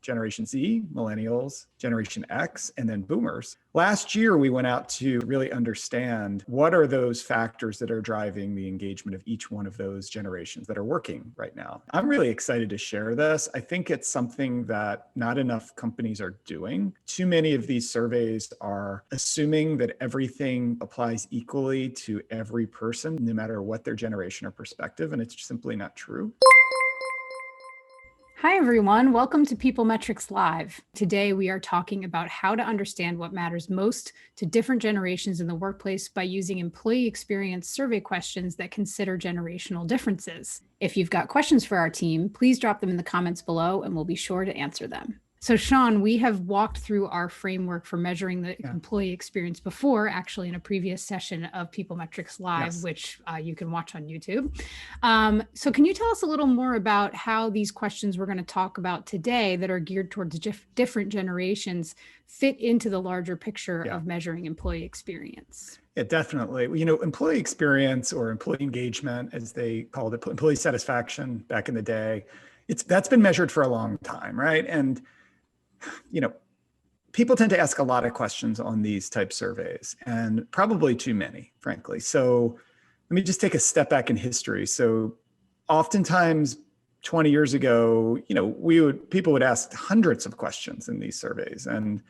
Generation Z, Millennials, Generation X, and then Boomers. Last year, we went out to really understand what are those factors that are driving the engagement of each one of those generations that are working right now. I'm really excited to share this. I think it's something that not enough companies are doing. Too many of these surveys are assuming that everything applies equally to every person, no matter what their generation or perspective, and it's simply not true. Hi, everyone. Welcome to PeopleMetrics Live. Today, we are talking about how to understand what matters most to different generations in the workplace by using employee experience survey questions that consider generational differences. If you've got questions for our team, please drop them in the comments below and we'll be sure to answer them. So Sean, we have walked through our framework for measuring the employee experience before, actually in a previous session of PeopleMetrics Live, which you can watch on YouTube. So can you tell us a little more about how these questions we're going to talk about today that are geared towards different generations fit into the larger picture of measuring employee experience? Yeah, definitely. You know, employee experience or employee engagement, as they called it, employee satisfaction back in the day, that's been measured for a long time, right? And you know, people tend to ask a lot of questions on these type surveys, and probably too many, frankly. So let me just take a step back in history. So oftentimes 20 years ago, you know, people would ask hundreds of questions in these surveys. And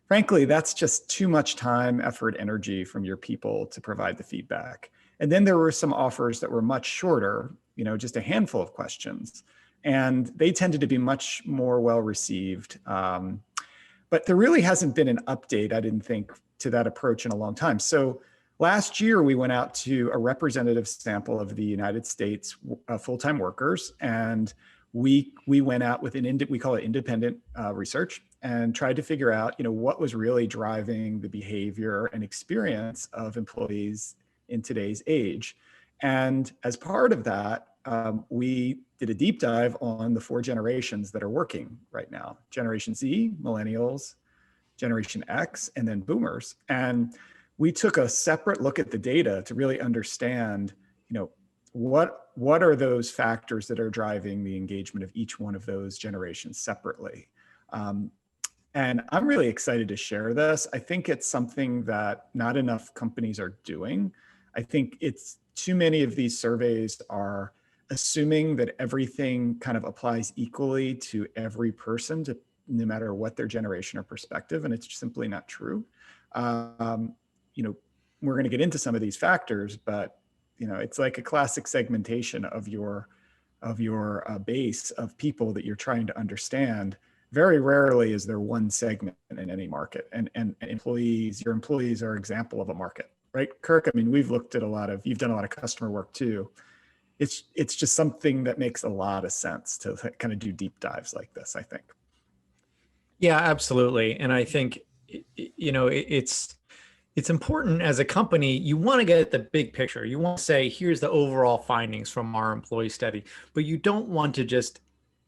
frankly, that's just too much time, effort, energy from your people to provide the feedback. And then there were some offers that were much shorter, you know, just a handful of questions. And they tended to be much more well received. But there really hasn't been an update, I didn't think, to that approach in a long time. So last year, we went out to a representative sample of the United States full-time workers. And we went out with we call it independent research, and tried to figure out, you know, what was really driving the behavior and experience of employees in today's age. And as part of that, we did a deep dive on the 4 generations that are working right now: Generation Z, Millennials, Generation X, and then Boomers. And we took a separate look at the data to really understand, you know, what are those factors that are driving the engagement of each one of those generations separately. And I'm really excited to share this. I think it's something that not enough companies are doing. I think it's too many of these surveys are assuming that everything kind of applies equally to every person, no matter what their generation or perspective, and it's simply not true. You know, we're going to get into some of these factors, but you know, it's like a classic segmentation of your base of people that you're trying to understand. Very rarely is there one segment in any market, and your employees are an example of a market, right? Kirk, I mean, you've done a lot of customer work too. It's just something that makes a lot of sense to kind of do deep dives like this, I think. Yeah, absolutely. And I think, you know, it's important as a company, you want to get at the big picture. You want to say, here's the overall findings from our employee study, but you don't want to just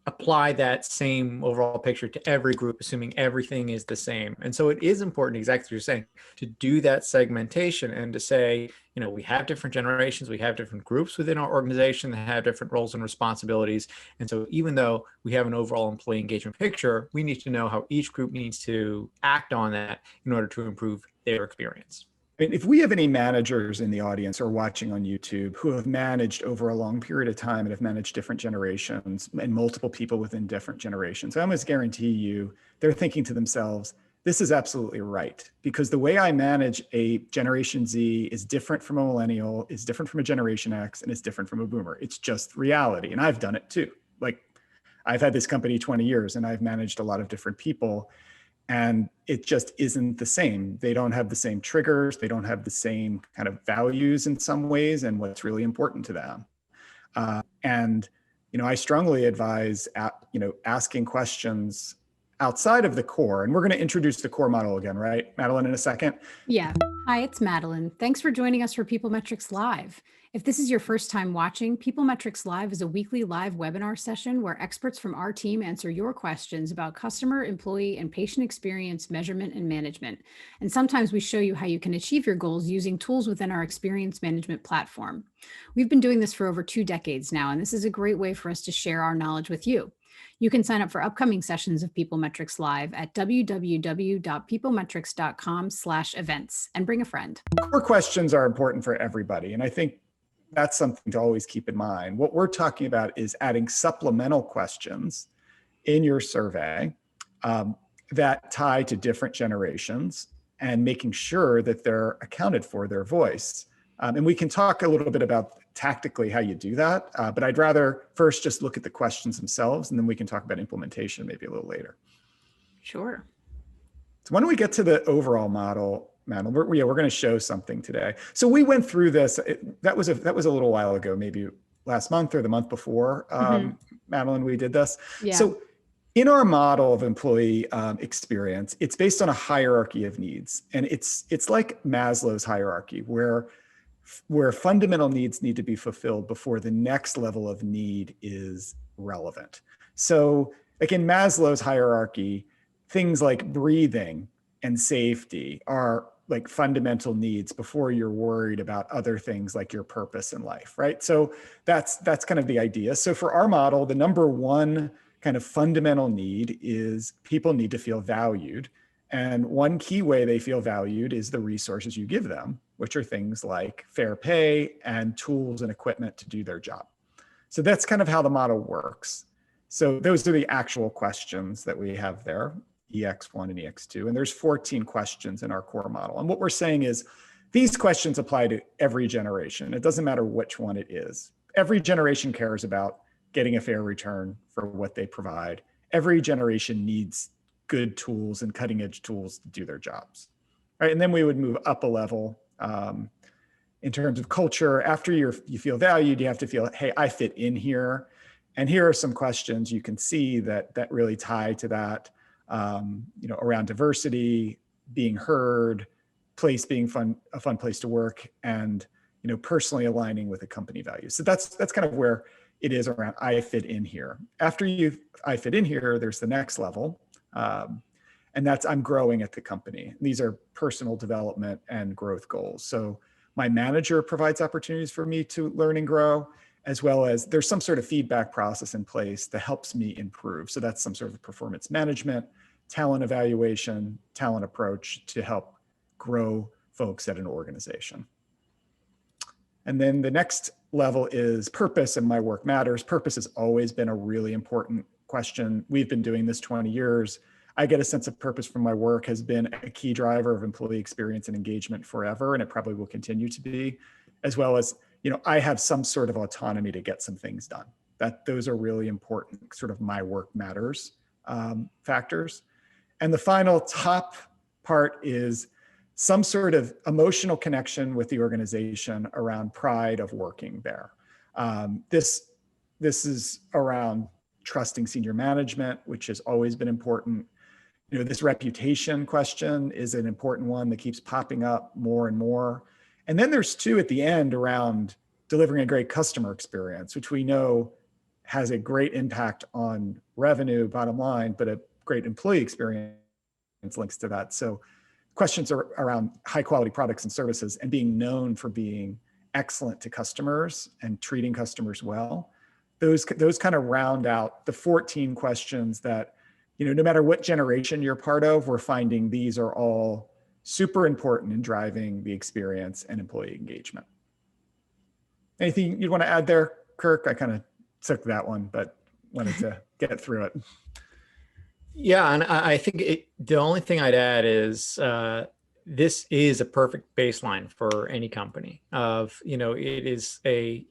apply that same overall picture to every group, assuming everything is the same. And so it is important, exactly what you're saying, to do that segmentation and to say, you know, we have different generations, we have different groups within our organization that have different roles and responsibilities. And so even though we have an overall employee engagement picture, we need to know how each group needs to act on that in order to improve their experience. If we have any managers in the audience or watching on YouTube who have managed over a long period of time and have managed different generations and multiple people within different generations, I almost guarantee you they're thinking to themselves, this is absolutely right, because the way I manage a Generation Z is different from a Millennial, is different from a Generation X, and it's different from a Boomer. It's just reality. And I've done it too. Like, I've had this company 20 years and I've managed a lot of different people. And it just isn't the same. They don't have the same triggers. They don't have the same kind of values in some ways and what's really important to them. And, you know, I strongly advise, asking questions outside of the core. And we're going to introduce the core model again, right, Madeline, in a second? Yeah. Hi, it's Madeline. Thanks for joining us for PeopleMetrics Live. If this is your first time watching, PeopleMetrics Live is a weekly live webinar session where experts from our team answer your questions about customer, employee, and patient experience measurement and management. And sometimes we show you how you can achieve your goals using tools within our experience management platform. We've been doing this for over 2 decades now, and this is a great way for us to share our knowledge with you. You can sign up for upcoming sessions of PeopleMetrics Live at www.peoplemetrics.com/events and bring a friend. Core questions are important for everybody. And I think that's something to always keep in mind. What we're talking about is adding supplemental questions in your survey that tie to different generations and making sure that they're accounted for, their voice. And we can talk a little bit about tactically how you do that, but I'd rather first just look at the questions themselves, and then we can talk about implementation maybe a little later. Sure. So why don't we get to the overall model, Madeline? We're going to show something today. So we went through this. That was a little while ago, maybe last month or the month before, Madeline, we did this. Yeah. So in our model of employee experience, it's based on a hierarchy of needs. And it's like Maslow's hierarchy, where fundamental needs need to be fulfilled before the next level of need is relevant. So like in Maslow's hierarchy, things like breathing and safety are like fundamental needs before you're worried about other things like your purpose in life, right? So that's kind of the idea. So for our model, the number one kind of fundamental need is people need to feel valued. And one key way they feel valued is the resources you give them, which are things like fair pay and tools and equipment to do their job. So that's kind of how the model works. So those are the actual questions that we have there, EX1 and EX2. And there's 14 questions in our core model. And what we're saying is these questions apply to every generation. It doesn't matter which one it is. Every generation cares about getting a fair return for what they provide. Every generation needs good tools and cutting edge tools to do their jobs, right? And then we would move up a level in terms of culture. After you feel valued, you have to feel, hey, I fit in here. And here are some questions you can see that really tie to that, around diversity, being heard, place being a fun place to work, and personally aligning with the company values. So that's kind of where it is around I fit in here. After I fit in here, there's the next level. And that's I'm growing at the company. These are personal development and growth goals. So my manager provides opportunities for me to learn and grow, as well as there's some sort of feedback process in place that helps me improve. So that's some sort of performance management, talent evaluation, talent approach to help grow folks at an organization. And then the next level is purpose and my work matters. Purpose has always been a really important question. We've been doing this 20 years. I get a sense of purpose from my work has been a key driver of employee experience and engagement forever, and it probably will continue to be, as well as, I have some sort of autonomy to get some things done. Those are really important sort of my work matters factors. And the final top part is some sort of emotional connection with the organization around pride of working there. This is around trusting senior management, which has always been important. This reputation question is an important one that keeps popping up more and more. And then there's two at the end around delivering a great customer experience, which we know has a great impact on revenue, bottom line, but a great employee experience links to that. So questions are around high quality products and services and being known for being excellent to customers and treating customers well. Those kind of round out the 14 questions that, no matter what generation you're part of, we're finding these are all super important in driving the experience and employee engagement. Anything you'd want to add there, Kirk? I kind of took that one, but wanted to get through it. Yeah, and I think the only thing I'd add is this is a perfect baseline for any company. It is a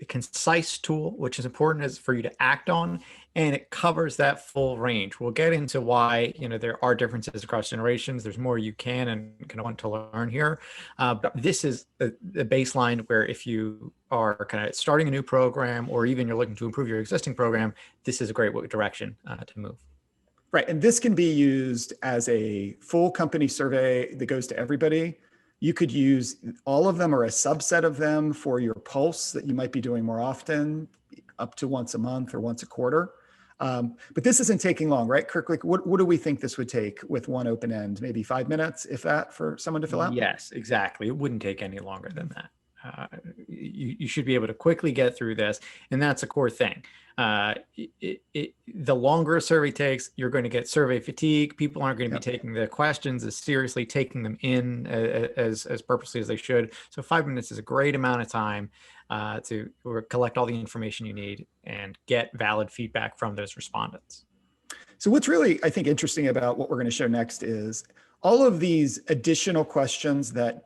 concise tool, which is important as for you to act on, and it covers that full range. We'll get into why there are differences across generations. There's more you can and kind of want to learn here. But this is the baseline where if you are kind of starting a new program or even you're looking to improve your existing program, this is a great direction to move. Right, and this can be used as a full company survey that goes to everybody. You could use all of them or a subset of them for your pulse that you might be doing more often, up to once a month or once a quarter. But this isn't taking long, right, Kirk? Like, what do we think this would take with one open end? Maybe 5 minutes, if that, for someone to fill out? Yes, exactly. It wouldn't take any longer than that. you should be able to quickly get through this. And that's a core thing. The longer a survey takes, you're going to get survey fatigue. People aren't going to be taking the questions as seriously, taking them in as purposely as they should. So 5 minutes is a great amount of time to collect all the information you need and get valid feedback from those respondents. So what's really, I think, interesting about what we're going to show next is all of these additional questions that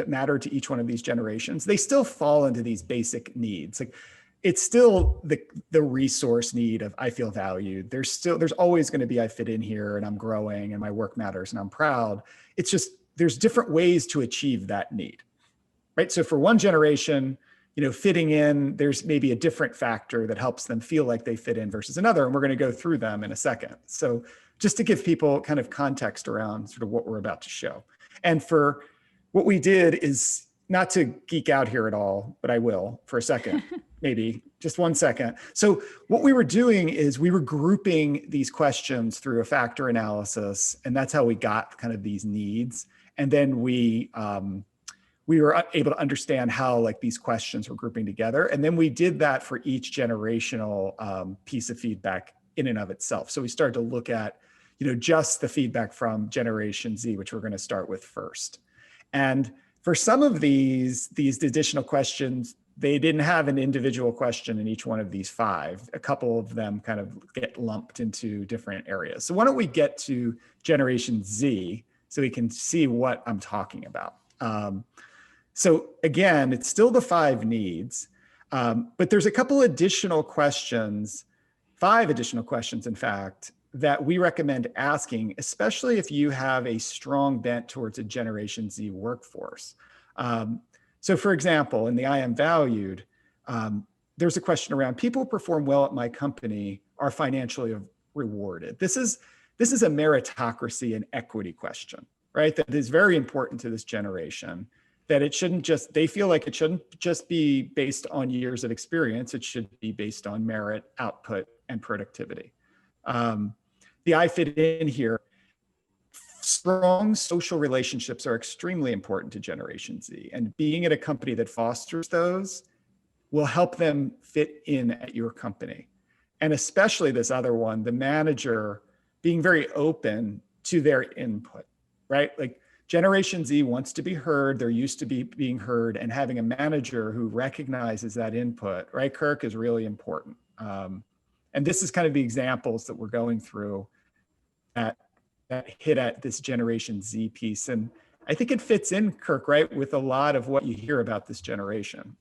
matter to each one of these generations, they still fall into these basic needs. Like, it's still the resource need of I feel valued. There's always going to be I fit in here and I'm growing and my work matters and I'm proud. It's just there's different ways to achieve that need, right? So for one generation, fitting in, there's maybe a different factor that helps them feel like they fit in versus another. And we're going to go through them in a second. So just to give people kind of context around sort of what we're about to show. And for what we did is not to geek out here at all, but I will for a second, maybe just 1 second. So what we were doing is we were grouping these questions through a factor analysis, and that's how we got kind of these needs. And then we were able to understand how like these questions were grouping together. And then we did that for each generational piece of feedback in and of itself. So we started to look at, just the feedback from Generation Z, which we're going to start with first. And for some of these additional questions, they didn't have an individual question in each one of these 5. A couple of them kind of get lumped into different areas. So why don't we get to Generation Z so we can see what I'm talking about. So again, it's still the 5 needs, but there's a couple additional questions, 5 additional questions, in fact, that we recommend asking, especially if you have a strong bent towards a Generation Z workforce. So for example, in the I am valued, there's a question around people who perform well at my company are financially rewarded. This is a meritocracy and equity question, right? That is very important to this generation, that they feel like it shouldn't just be based on years of experience. It should be based on merit, output, and productivity. The I fit in here, strong social relationships are extremely important to Generation Z, and being at a company that fosters those will help them fit in at your company. And especially this other one, the manager being very open to their input, right? Like Generation Z wants to be heard. They're used to being heard, and having a manager who recognizes that input, right, Kirk, is really important. And this is kind of the examples that we're going through that hit at this Generation Z piece. And I think it fits in, Kirk, right, with a lot of what you hear about this generation.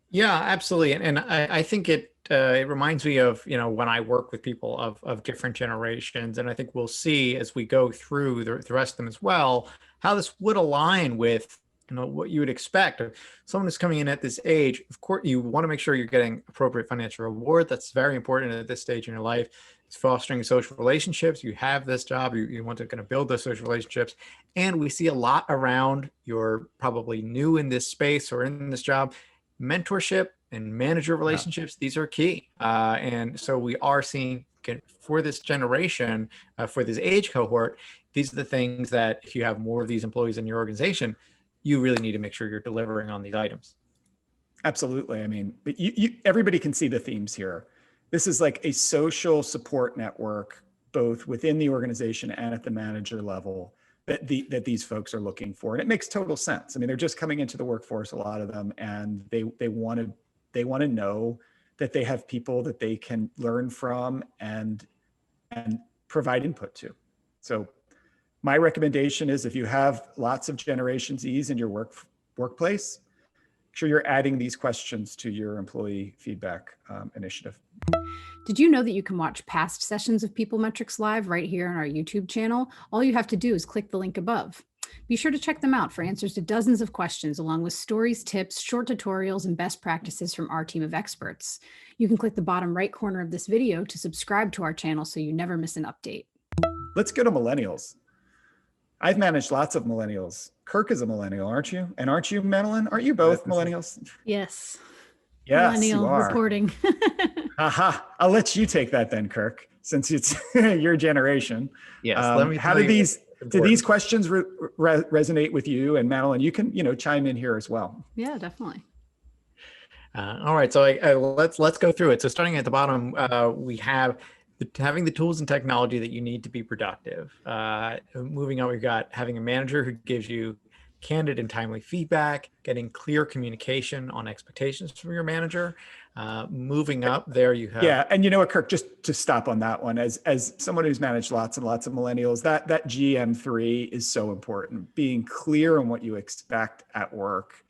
Yeah, absolutely. And I think it reminds me of, when I work with people of different generations. And I think we'll see as we go through the rest of them as well, how this would align with what you would expect of someone who's coming in at this age. Of course, you want to make sure you're getting appropriate financial reward. That's very important at this stage in your life. It's fostering social relationships. You have this job, you want to kind of build those social relationships. And we see a lot around, you're probably new in this space or in this job, mentorship and manager relationships. These are key. And so we are seeing for this generation, for this age cohort, these are the things that if you have more of these employees in your organization, you really need to make sure you're delivering on these items. Absolutely. I mean, but everybody can see the themes here. This is like a social support network, both within the organization and at the manager level, that these folks are looking for. And it makes total sense. I mean, they're just coming into the workforce, a lot of them, and they want to know that they have people that they can learn from and provide input to. So my recommendation is, if you have lots of Generation Zs in your workplace, make sure you're adding these questions to your employee feedback initiative. Did you know that you can watch past sessions of PeopleMetrics Live right here on our YouTube channel? All you have to do is click the link above. Be sure to check them out for answers to dozens of questions, along with stories, tips, short tutorials, and best practices from our team of experts. You can click the bottom right corner of this video to subscribe to our channel so you never miss an update. Let's go to millennials. I've managed lots of millennials. Kirk is a millennial, aren't you? And aren't you, Madeline? Aren't you both millennials? Yes. Yes, Millennial you are. reporting. Aha. I'll let you take that then, Kirk, since it's your generation. Yes. Let me how do these do these questions resonate with you? And Madeline, you can, chime in here as well. Yeah, definitely. All right, so let's go through it. So starting at the bottom, we have having the tools and technology that you need to be productive. Moving on, we've got having a manager who gives you candid and timely feedback, getting clear communication on expectations from your manager. Moving up there, you have. Yeah, and you know what, Kirk, just to stop on that one, as someone who's managed lots and lots of millennials, that GM3 is so important. Being clear on what you expect at work,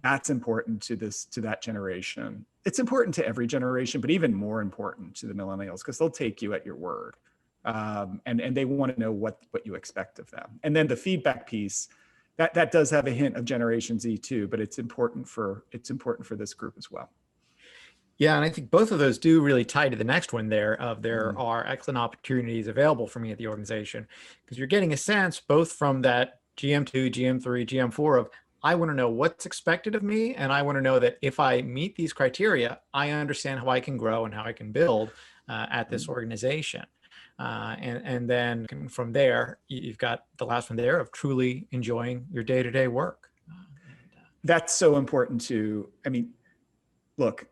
that's important to that generation. It's important to every generation, but even more important to the millennials because they'll take you at your word, and they want to know what you expect of them. And then the feedback piece, that does have a hint of Generation Z too, but it's important for this group as well. Yeah, and I think both of those do really tie to the next one there of there are excellent opportunities available for me at the organization, because you're getting a sense both from that GM2, GM3, GM4 of I want to know what's expected of me, and I want to know that if I meet these criteria, I understand how I can grow and how I can build at this organization. And then from there, you've got the last one there of truly enjoying your day-to-day work. That's so important too. I mean, look,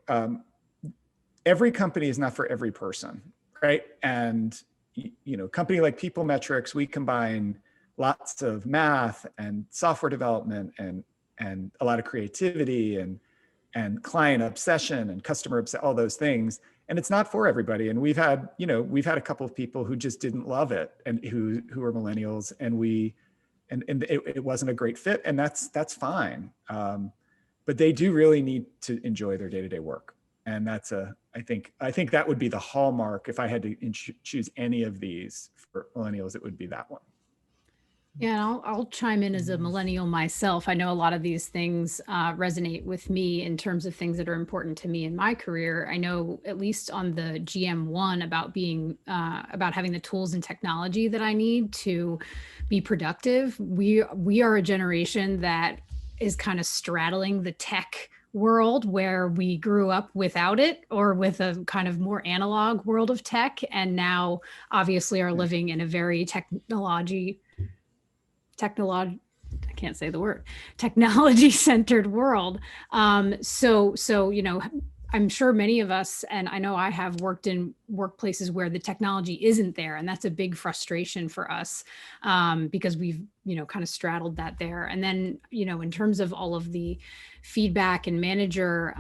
every company is not for every person, right? And company like PeopleMetrics, we combine lots of math and software development and a lot of creativity and client obsession and customer obsession, all those things. And it's not for everybody. And we've had a couple of people who just didn't love it and who are millennials, and it wasn't a great fit, and that's fine. But they do really need to enjoy their day-to-day work. And that's I think that would be the hallmark. If I had to choose any of these for millennials, it would be that one. Yeah, I'll chime in as a millennial myself. I know a lot of these things resonate with me in terms of things that are important to me in my career. I know at least on the GM1 about having the tools and technology that I need to be productive. We are a generation that is kind of straddling the tech world where we grew up without it or with a kind of more analog world of tech, and now obviously are living in a very technology centered world. So I'm sure many of us, and I know I have worked in workplaces where the technology isn't there, and that's a big frustration for us because we've kind of straddled that there. And then in terms of all of the feedback and manager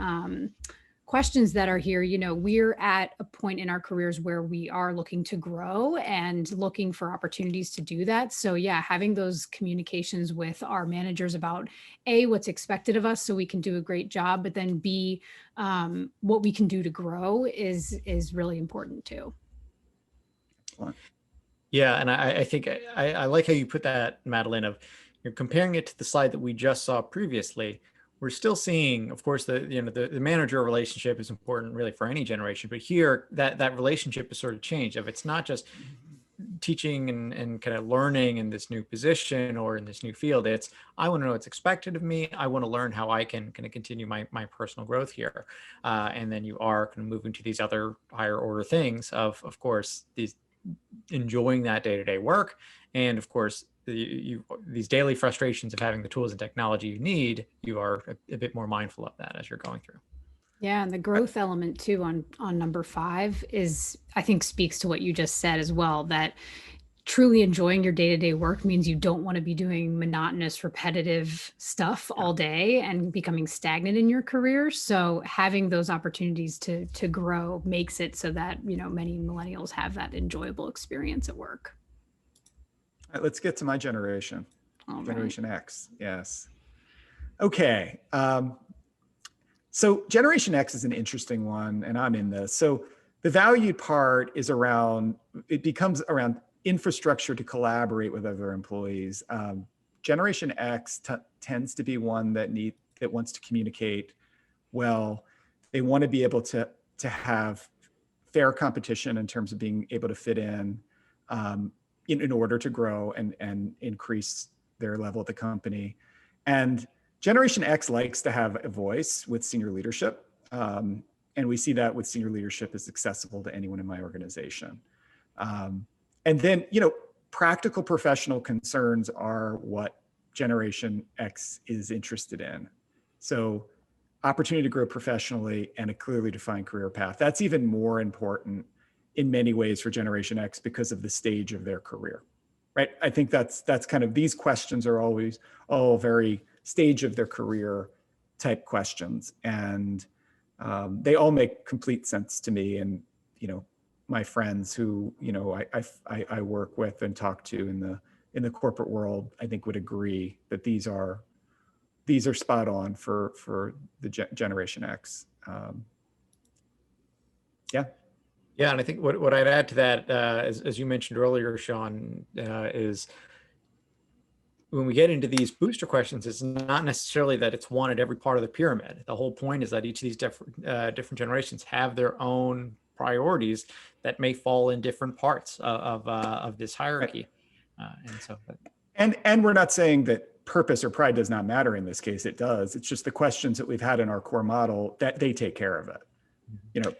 questions that are here, we're at a point in our careers where we are looking to grow and looking for opportunities to do that. So yeah, having those communications with our managers about A, what's expected of us so we can do a great job, but then B, what we can do to grow is really important too. Yeah, and I think I like how you put that, Madeline, of you're comparing it to the slide that we just saw previously. We're still seeing, of course, the manager relationship is important really for any generation, but here that relationship is sort of changed. If it's not just teaching and kind of learning in this new position or in this new field, it's I want to know what's expected of me. I want to learn how I can kind of continue my personal growth here. And then you are kind of moving to these other higher order things of course, these enjoying that day-to-day work, and of course these daily frustrations of having the tools and technology you need, you are a bit more mindful of that as you're going through. Yeah, and the growth element too on number 5 is, I think, speaks to what you just said as well, that truly enjoying your day-to-day work means you don't want to be doing monotonous, repetitive stuff all day and becoming stagnant in your career. So having those opportunities to grow makes it so that, many millennials have that enjoyable experience at work. All right, let's get to my generation. All Generation X. Yes. Okay. So Generation X is an interesting one, and I'm in this. So the valued part is becomes around infrastructure to collaborate with other employees. Generation X tends to be one that wants to communicate well. They want to be able to have fair competition in terms of being able to fit in order to grow and increase their level at the company. And Generation X likes to have a voice with senior leadership. And we see that with senior leadership is accessible to anyone in my organization. And then, practical professional concerns are what Generation X is interested in. So opportunity to grow professionally and a clearly defined career path. That's even more important in many ways for Generation X because of the stage of their career, right? I think that's kind of, these questions are always all very stage of their career type questions. And they all make complete sense to me. And, my friends who, I work with and talk to in the corporate world, I think would agree that these are spot on for the Generation X. Yeah. Yeah, and I think what I'd add to that, as you mentioned earlier, Sean, is when we get into these booster questions, it's not necessarily that it's one at every part of the pyramid. The whole point is that each of these different generations have their own priorities that may fall in different parts of this hierarchy. And so, and we're not saying that purpose or pride does not matter in this case. It does. It's just the questions that we've had in our core model that they take care of it.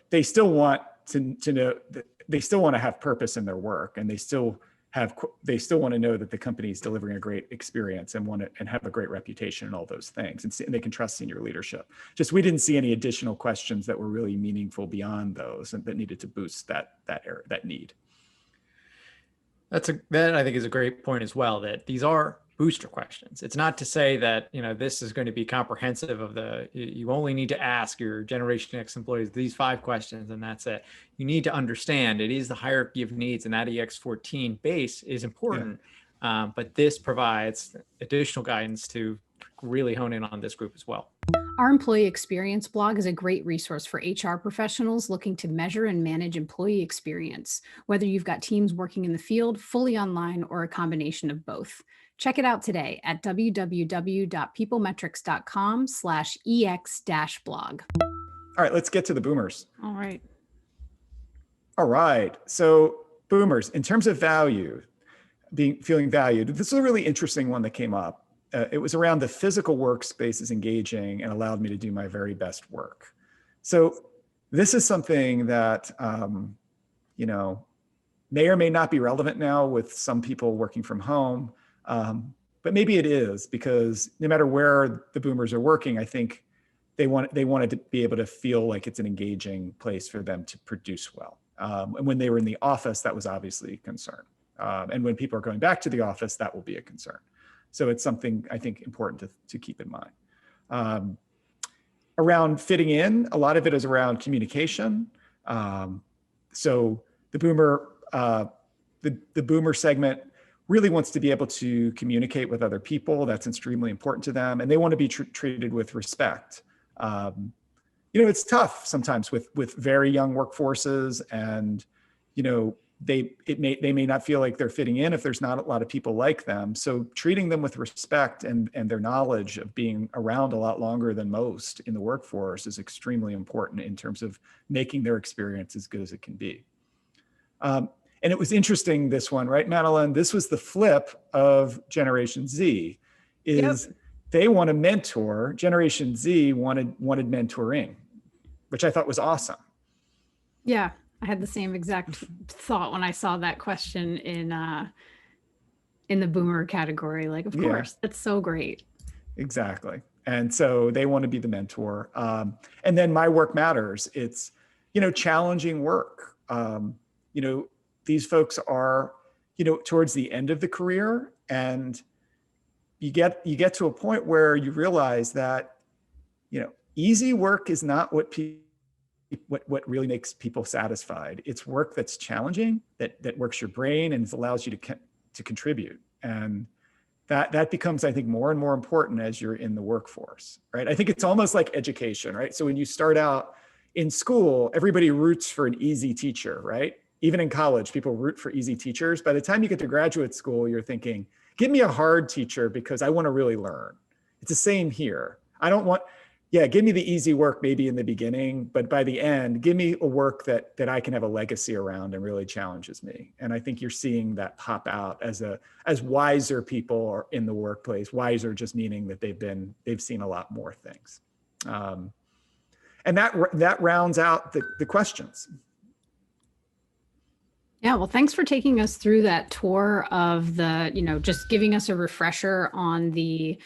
They still want to know that they still want to have purpose in their work, and they still want to know that the company is delivering a great experience and have a great reputation and all those things, and they can trust senior leadership. Just, we didn't see any additional questions that were really meaningful beyond those and that needed to boost that need. That I think is a great point as well, that these are booster questions. It's not to say that, this is going to be comprehensive of you only need to ask your Generation X employees these 5 questions and that's it. You need to understand it is the hierarchy of needs, and that EX14 base is important. Yeah. But this provides additional guidance to really hone in on this group as well. Our employee experience blog is a great resource for HR professionals looking to measure and manage employee experience, whether you've got teams working in the field, fully online, or a combination of both. Check it out today at www.peoplemetrics.com/ex-blog. All right, let's get to the boomers. All right. So boomers, in terms of value, feeling valued, this is a really interesting one that came up. It was around the physical workspace is engaging and allowed me to do my very best work. So this is something that, may or may not be relevant now with some people working from home. But maybe it is, because no matter where the boomers are working, I think they wanted to be able to feel like it's an engaging place for them to produce well. And when they were in the office, that was obviously a concern. And when people are going back to the office, that will be a concern. So it's something I think important to keep in mind. Around fitting in, a lot of it is around communication. So the boomer segment really wants to be able to communicate with other people. That's extremely important to them, and they want to be treated with respect. It's tough sometimes with very young workforces, and they may not feel like they're fitting in if there's not a lot of people like them. So treating them with respect and their knowledge of being around a lot longer than most in the workforce is extremely important in terms of making their experience as good as it can be. And it was interesting, this one, right, Madeline? This was the flip of Generation Z, is Yep. They want to mentor. Generation Z wanted mentoring, which I thought was awesome. Yeah. I had the same exact thought when I saw that question in the boomer category. Like, of course, that's so great. Exactly. And so they want to be the mentor. And then my work matters. It's, challenging work. These folks are, towards the end of the career, and you get to a point where you realize that, easy work is not what really makes people satisfied. It's work that's challenging, that works your brain and allows you to contribute. And that becomes, I think, more and more important as you're in the workforce, right? I think it's almost like education, right? So when you start out in school, everybody roots for an easy teacher, right? Even in college, people root for easy teachers. By the time you get to graduate school, you're thinking, give me a hard teacher because I want to really learn. It's the same here. I don't want... give me the easy work maybe in the beginning, but by the end, give me a work that I can have a legacy around and really challenges me. And I think you're seeing that pop out as wiser people are in the workplace. Wiser just meaning that they've seen a lot more things. And that rounds out the questions. Yeah, well, thanks for taking us through that tour of the, just giving us a refresher on the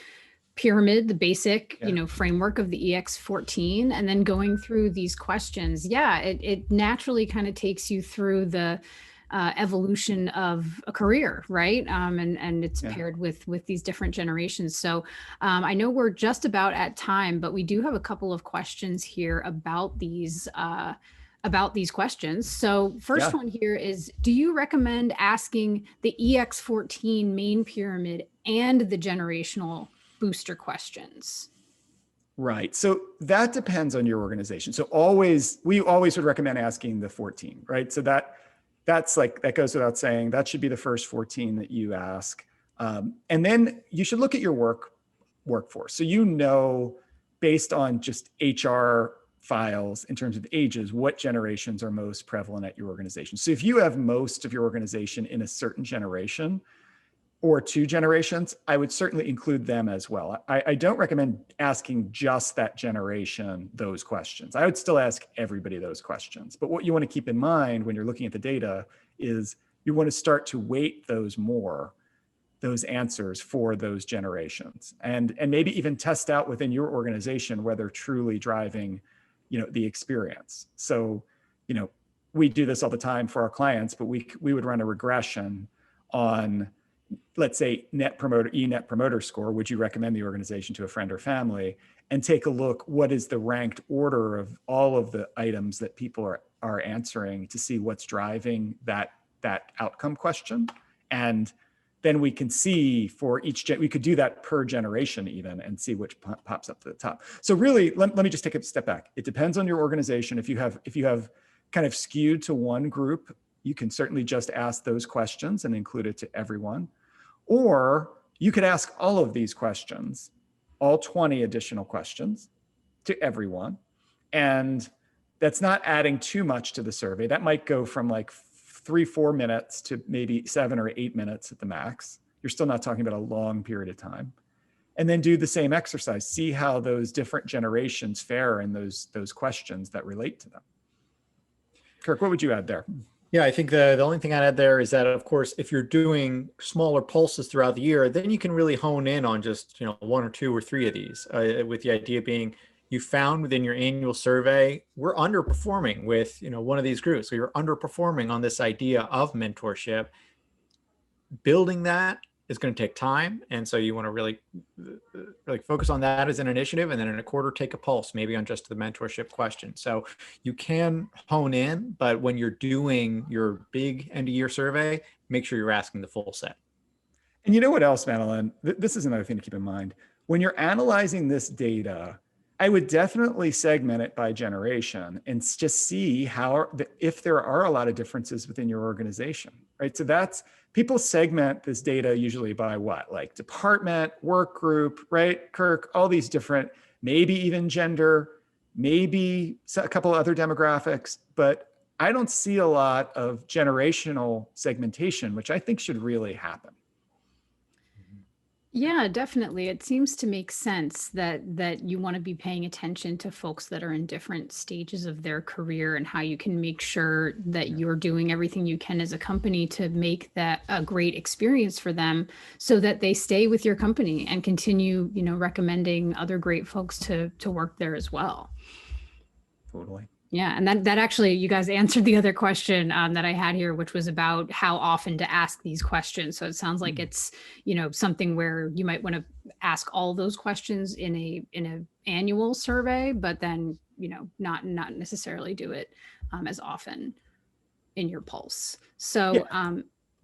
pyramid, the basic, framework of the EX14, and then going through these questions. Yeah, it naturally kind of takes you through the evolution of a career, right? And it's paired with these different generations. So I know we're just about at time, but we do have a couple of questions here about these questions. So first one here is, do you recommend asking the EX14 main pyramid and the generational booster questions? Right. So that depends on your organization. So we always would recommend asking the 14, right? So that's like, that goes without saying, that should be the first 14 that you ask. And then you should look at your workforce. So, based on just HR files in terms of ages, what generations are most prevalent at your organization. So if you have most of your organization in a certain generation or two generations, I would certainly include them as well. I don't recommend asking just that generation those questions. I would still ask everybody those questions. But what you want to keep in mind when you're looking at the data is you want to start to weight those answers for those generations, and maybe even test out within your organization whether they're truly driving the experience. So, we do this all the time for our clients, but we would run a regression on, let's say, net promoter score. Would you recommend the organization to a friend or family? And take a look, what is the ranked order of all of the items that people are answering to see what's driving that outcome question. And then we can see for each, we could do that per generation even and see which pops up to the top. So really, let me just take a step back. It depends on your organization. If you have kind of skewed to one group, you can certainly just ask those questions and include it to everyone. Or you could ask all of these questions, all 20 additional questions to everyone. And that's not adding too much to the survey. That might go from like 3-4 minutes to maybe 7 or 8 minutes at the max. You're still not talking about a long period of time. And then do the same exercise. See how those different generations fare in those questions that relate to them. Kirk, what would you add there? Yeah, I think the only thing I'd add there is that, of course, if you're doing smaller pulses throughout the year, then you can really hone in on just 1 or 2 or 3 of these, with the idea being, you found within your annual survey, we're underperforming with one of these groups. So you're underperforming on this idea of mentorship. Building that is going to take time, and so you want to really focus on that as an initiative, and then in a quarter take a pulse maybe on just the mentorship question. So you can hone in, but when you're doing your big end of year survey, make sure you're asking the full set. And you know what else, Madeline? This is another thing to keep in mind. When you're analyzing this data, I would definitely segment it by generation and just see if there are a lot of differences within your organization, right? So people segment this data usually by what? Like department, work group, right? Kirk, all these different, maybe even gender, maybe a couple other demographics, but I don't see a lot of generational segmentation, which I think should really happen. Yeah, definitely. It seems to make sense that you want to be paying attention to folks that are in different stages of their career and how you can make sure that you're doing everything you can as a company to make that a great experience for them so that they stay with your company and continue, recommending other great folks to work there as well. Totally. Yeah. And that actually, you guys answered the other question that I had here, which was about how often to ask these questions. So it sounds like it's, something where you might want to ask all those questions in a annual survey, but then, not necessarily do it as often in your pulse. So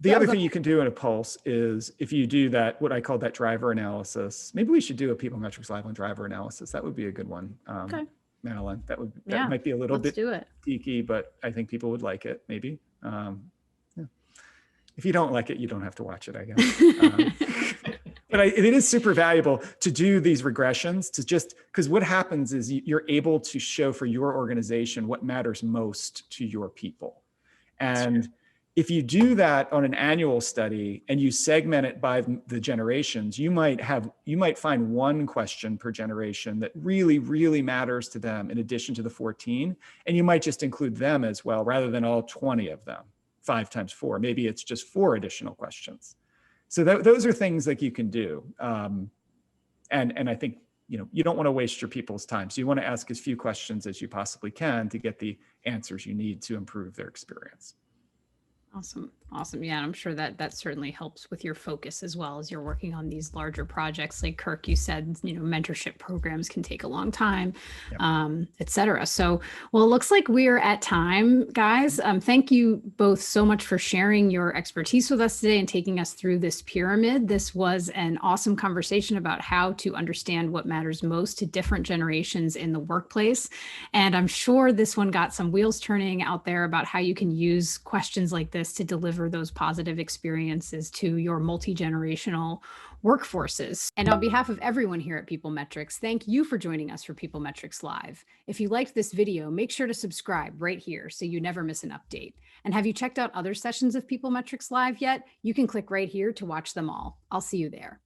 the other thing you can do in a pulse is if you do that, what I call that driver analysis, maybe we should do a PeopleMetrics Live on driver analysis. That would be a good one. Okay. Madeline, that might be a little bit geeky, but I think people would like it, maybe. If you don't like it, you don't have to watch it, I guess. But it is super valuable to do these regressions, because what happens is you're able to show for your organization what matters most to your people. And if you do that on an annual study and you segment it by the generations, you might find one question per generation that really, really matters to them in addition to the 14, and you might just include them as well rather than all 20 of them. 5 times 4. Maybe it's just 4 additional questions. So those are things like you can do. And I think, you don't want to waste your people's time. So you want to ask as few questions as you possibly can to get the answers you need to improve their experience. Awesome. Awesome. Yeah. I'm sure that certainly helps with your focus as well as you're working on these larger projects. Like Kirk, you said, mentorship programs can take a long time, et cetera. So, well, it looks like we're at time, guys. Thank you both so much for sharing your expertise with us today and taking us through this pyramid. This was an awesome conversation about how to understand what matters most to different generations in the workplace. And I'm sure this one got some wheels turning out there about how you can use questions like this to deliver those positive experiences to your multi-generational workforces. And on behalf of everyone here at PeopleMetrics, thank you for joining us for PeopleMetrics Live. If you liked this video, make sure to subscribe right here so you never miss an update. And have you checked out other sessions of PeopleMetrics Live yet? You can click right here to watch them all. I'll see you there.